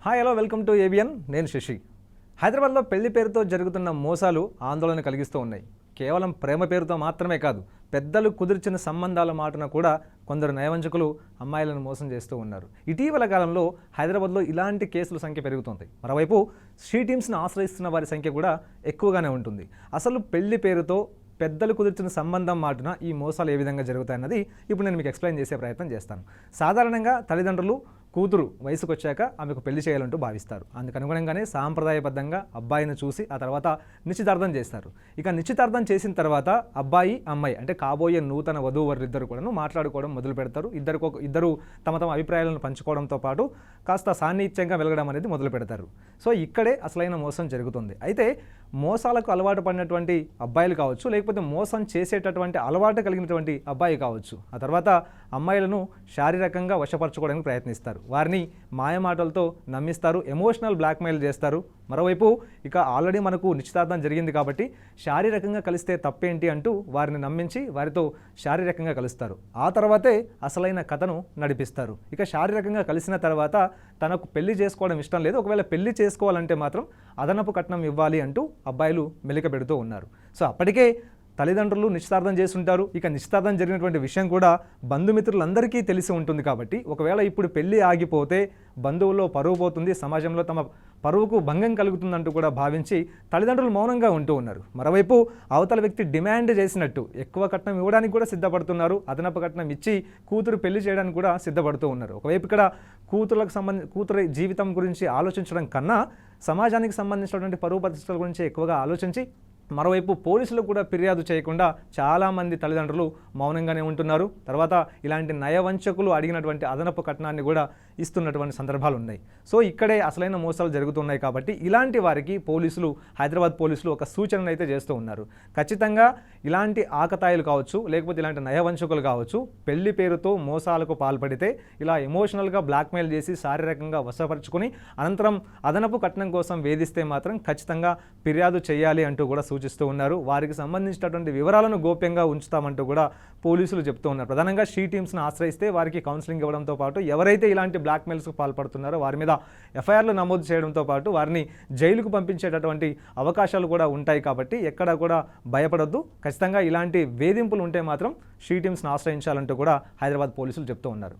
Hi hello welcome to ABN. నేను శశి. హైదరాబాద్లో పెళ్లి పేరుతో జరుగుతున్న మోసాలు ఆందోళన కలిగిస్తూ ఉన్నాయి. కేవలం ప్రేమ పేరుతో మాత్రమే కాదు, పెద్దలు కుదిర్చిన సంబంధాల మాటన కూడా కొందరు నయవంచకులు అమ్మాయిలను మోసం చేస్తూ ఉన్నారు. ఇటీవల కాలంలో హైదరాబాద్లో ఇలాంటి కేసుల సంఖ్య పెరుగుతుంది. మరోవైపు షీ టీమ్స్ను ఆశ్రయిస్తున్న వారి సంఖ్య కూడా ఎక్కువగానే ఉంటుంది. అసలు పెళ్లి పేరుతో పెద్దలు కుదిర్చిన సంబంధం మాటున ఈ మోసాలు ఏ విధంగా జరుగుతాయన్నది ఇప్పుడు నేను మీకు ఎక్స్ప్లెయిన్ చేసే ప్రయత్నం చేస్తాను. సాధారణంగా తల్లిదండ్రులు కూతురు వయసుకు వచ్చాక ఆమెకు పెళ్లి చేయాలంటూ భావిస్తారు. అందుకు అనుగుణంగానే సాంప్రదాయబద్ధంగా అబ్బాయిని చూసి ఆ తర్వాత నిశ్చితార్థం చేస్తారు. ఇక నిశ్చితార్థం చేసిన తర్వాత అబ్బాయి అమ్మాయి అంటే కాబోయే నూతన వధూవరులిద్దరు కూడాను మాట్లాడుకోవడం మొదలు పెడతారు. ఇద్దరు తమ తమ అభిప్రాయాలను పంచుకోవడంతో పాటు కాస్త సాన్నిహిత్యంగా వెలగడం అనేది మొదలు పెడతారు. సో ఇక్కడే అసలైన మోసం జరుగుతుంది. అయితే మోసాలకు అలవాటు పడినటువంటి అబ్బాయిలు కావచ్చు, లేకపోతే మోసం చేసేటటువంటి అలవాటు కలిగినటువంటి అబ్బాయి కావచ్చు, ఆ తర్వాత అమ్మాయిలను శారీరకంగా వశపరచుకోవడానికి ప్రయత్నిస్తారు. వారిని మాయమాటలతో నమ్మిస్తారు, ఎమోషనల్ బ్లాక్మెయిల్ చేస్తారు. మరోవైపు ఇక ఆల్రెడీ మనకు నిశ్చితార్థం జరిగింది కాబట్టి శారీరకంగా కలిస్తే తప్పేంటి అంటూ వారిని నమ్మించి వారితో శారీరకంగా కలుస్తారు. ఆ తర్వాతే అసలైన కథను నడిపిస్తారు. ఇక శారీరకంగా కలిసిన తర్వాత తనకు పెళ్లి చేసుకోవడం ఇష్టం లేదు, ఒకవేళ పెళ్లి చేసుకోవాలంటే మాత్రం అదనపు కట్నం ఇవ్వాలి అంటూ అబ్బాయిలు మెలిక పెడుతూ ఉన్నారు. సో అప్పటికే తల్లిదండ్రులు నిశ్చితార్థం చేస్తుంటారు. ఇక నిశ్చితార్థం జరిగినటువంటి విషయం కూడా బంధుమిత్రులందరికీ తెలిసి ఉంటుంది. కాబట్టి ఒకవేళ ఇప్పుడు పెళ్లి ఆగిపోతే బంధువుల్లో పరువు పోతుంది, సమాజంలో తమ పరువుకు భంగం కలుగుతుందంటూ కూడా భావించి తల్లిదండ్రులు మౌనంగా ఉంటూ ఉన్నారు. మరోవైపు అవతల వ్యక్తి డిమాండ్ చేసినట్టు ఎక్కువ కట్నం ఇవ్వడానికి కూడా సిద్ధపడుతున్నారు. అదనపు కట్నం ఇచ్చి కూతురు పెళ్లి చేయడానికి కూడా సిద్ధపడుతూ ఉన్నారు. ఒకవైపు ఇక్కడ కూతురు జీవితం గురించి ఆలోచించడం కన్నా సమాజానికి సంబంధించినటువంటి పరువు ప్రతిష్టల గురించి ఎక్కువగా ఆలోచించి మరోవైపు పోలీసులు కూడా ఫిర్యాదు చేయకుండా చాలామంది తల్లిదండ్రులు మౌనంగానే ఉంటున్నారు. తర్వాత ఇలాంటి నయవంచకులు అడిగినటువంటి అదనపు కట్నాన్ని కూడా ఇస్తున్నటువంటి సందర్భాలు ఉన్నాయి. సో ఇక్కడే అసలైన మోసాలు జరుగుతున్నాయి. కాబట్టి ఇలాంటి వారికి హైదరాబాద్ పోలీసులు ఒక సూచనను అయితే చేస్తూ ఉన్నారు. ఖచ్చితంగా ఇలాంటి ఆకతాయిలు కావచ్చు, లేకపోతే ఇలాంటి నయవంచకులు కావచ్చు, పెళ్లి పేరుతో మోసాలకు పాల్పడితే ఇలా ఎమోషనల్గా బ్లాక్మెయిల్ చేసి శారీరకంగా వశపరుచుకొని అనంతరం అదనపు కట్నం కోసం వేధిస్తే మాత్రం ఖచ్చితంగా ఫిర్యాదు చేయాలి అంటూ కూడా సూచిస్తూ ఉన్నారు. వారికి సంబంధించినటువంటి వివరాలను గోప్యంగా ఉంచుతామంటూ కూడా పోలీసులు చెప్తూ ఉన్నారు. ప్రధానంగా షీ టీమ్స్ను ఆశ్రయిస్తే వారికి కౌన్సిలింగ్ ఇవ్వడంతో పాటు ఎవరైతే ఇలాంటి బ్లాక్మెయిల్స్కు పాల్పడుతున్నారో వారి మీద ఎఫ్ఐఆర్లు నమోదు చేయడంతో పాటు వారిని జైలుకు పంపించేటటువంటి అవకాశాలు కూడా ఉంటాయి. కాబట్టి ఎక్కడా కూడా భయపడొద్దు. ఖచ్చితంగా ఇలాంటి వేధింపులు ఉంటే మాత్రం షీ టీమ్స్ను ఆశ్రయించాలంటూ కూడా హైదరాబాద్ పోలీసులు చెప్తూ ఉన్నారు.